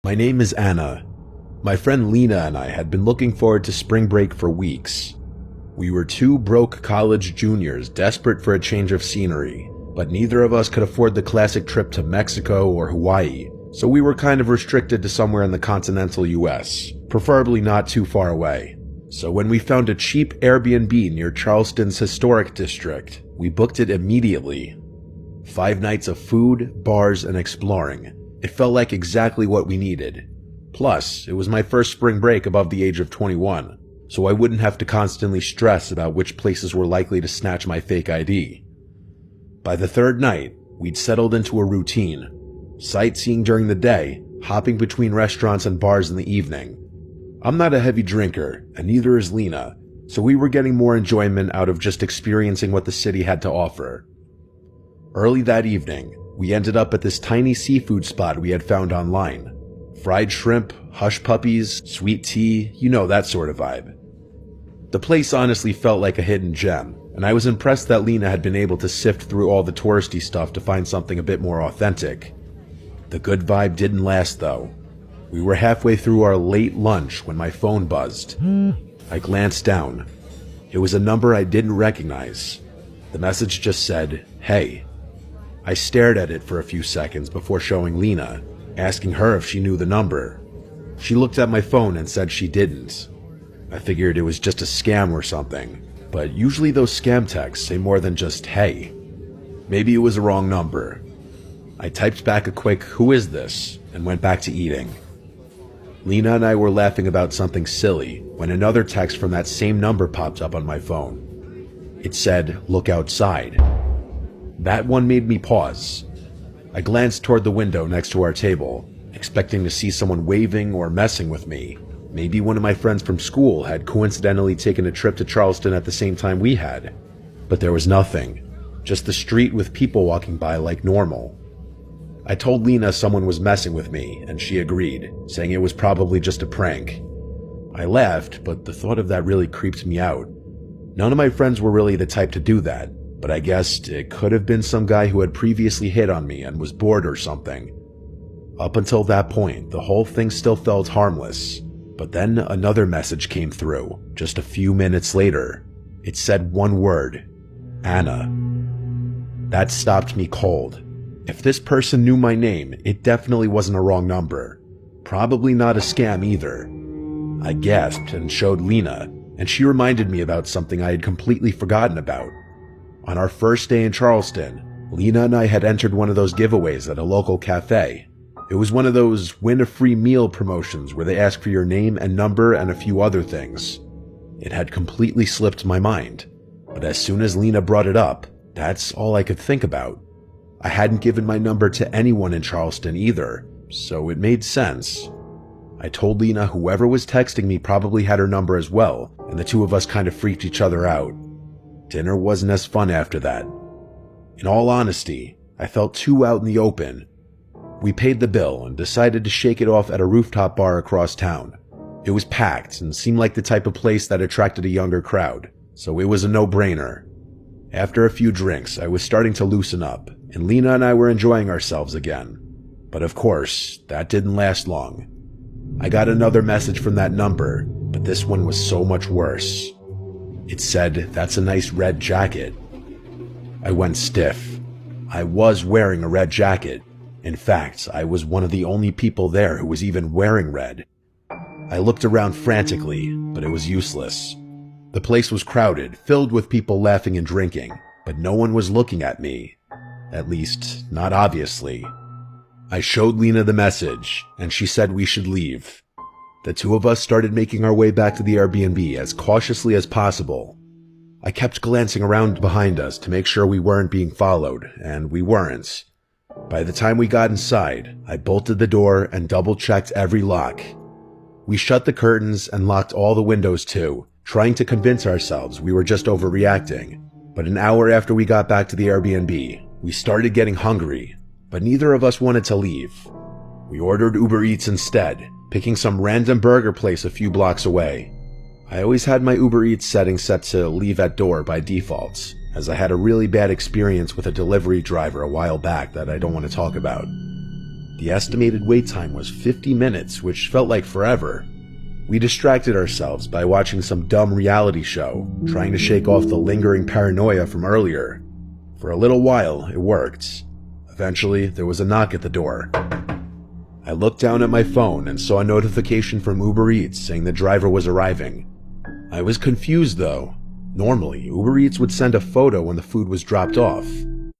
My name is Anna. My friend Lena and I had been looking forward to spring break for weeks. We were two broke college juniors desperate for a change of scenery, but neither of us could afford the classic trip to Mexico or Hawaii, so we were kind of restricted to somewhere in the continental US, preferably not too far away. So when we found a cheap Airbnb near Charleston's historic district, we booked it immediately. 5 nights of food, bars, and exploring. It felt like exactly what we needed. Plus, it was my first spring break above the age of 21, so I wouldn't have to constantly stress about which places were likely to snatch my fake ID. By the 3rd night, we'd settled into a routine. Sightseeing during the day, hopping between restaurants and bars in the evening. I'm not a heavy drinker, and neither is Lena, so we were getting more enjoyment out of just experiencing what the city had to offer. Early that evening, we ended up at this tiny seafood spot we had found online. Fried shrimp, hush puppies, sweet tea, you know, that sort of vibe. The place honestly felt like a hidden gem, and I was impressed that Lena had been able to sift through all the touristy stuff to find something a bit more authentic. The good vibe didn't last though. We were halfway through our late lunch when my phone buzzed. I glanced down. It was a number I didn't recognize. The message just said, "Hey." I stared at it for a few seconds before showing Lena, asking her if she knew the number. She looked at my phone and said she didn't. I figured it was just a scam or something, but usually those scam texts say more than just "hey." Maybe it was a wrong number. I typed back a quick "who is this?" and went back to eating. Lena and I were laughing about something silly when another text from that same number popped up on my phone. It said, "Look outside." That one made me pause. I glanced toward the window next to our table, expecting to see someone waving or messing with me. Maybe one of my friends from school had coincidentally taken a trip to Charleston at the same time we had. But there was nothing, just the street with people walking by like normal. I told Lena someone was messing with me, and she agreed, saying it was probably just a prank. I laughed, but the thought of that really creeped me out. None of my friends were really the type to do that, but I guessed it could have been some guy who had previously hit on me and was bored or something. Up until that point, the whole thing still felt harmless, but then another message came through, just a few minutes later. It said one word, "Anna." That stopped me cold. If this person knew my name, it definitely wasn't a wrong number. Probably not a scam either. I gasped and showed Lena, and she reminded me about something I had completely forgotten about. On our first day in Charleston, Lena and I had entered one of those giveaways at a local cafe. It was one of those win a free meal promotions where they ask for your name and number and a few other things. It had completely slipped my mind, but as soon as Lena brought it up, that's all I could think about. I hadn't given my number to anyone in Charleston either, so it made sense. I told Lena whoever was texting me probably had her number as well, and the two of us kind of freaked each other out. Dinner wasn't as fun after that. In all honesty, I felt too out in the open. We paid the bill and decided to shake it off at a rooftop bar across town. It was packed and seemed like the type of place that attracted a younger crowd, so it was a no-brainer. After a few drinks, I was starting to loosen up, and Lena and I were enjoying ourselves again. But of course, that didn't last long. I got another message from that number, but this one was so much worse. It said, "That's a nice red jacket." I went stiff. I was wearing a red jacket. In fact, I was one of the only people there who was even wearing red. I looked around frantically, but it was useless. The place was crowded, filled with people laughing and drinking, but no one was looking at me. At least, not obviously. I showed Lena the message, and she said we should leave. The two of us started making our way back to the Airbnb as cautiously as possible. I kept glancing around behind us to make sure we weren't being followed, and we weren't. By the time we got inside, I bolted the door and double-checked every lock. We shut the curtains and locked all the windows too, trying to convince ourselves we were just overreacting. But an hour after we got back to the Airbnb, we started getting hungry, but neither of us wanted to leave. We ordered Uber Eats instead, picking some random burger place a few blocks away. I always had my Uber Eats setting set to leave at door by default, as I had a really bad experience with a delivery driver a while back that I don't want to talk about. The estimated wait time was 50 minutes, which felt like forever. We distracted ourselves by watching some dumb reality show, trying to shake off the lingering paranoia from earlier. For a little while, it worked. Eventually, there was a knock at the door. I looked down at my phone and saw a notification from Uber Eats saying the driver was arriving. I was confused though. Normally, Uber Eats would send a photo when the food was dropped off.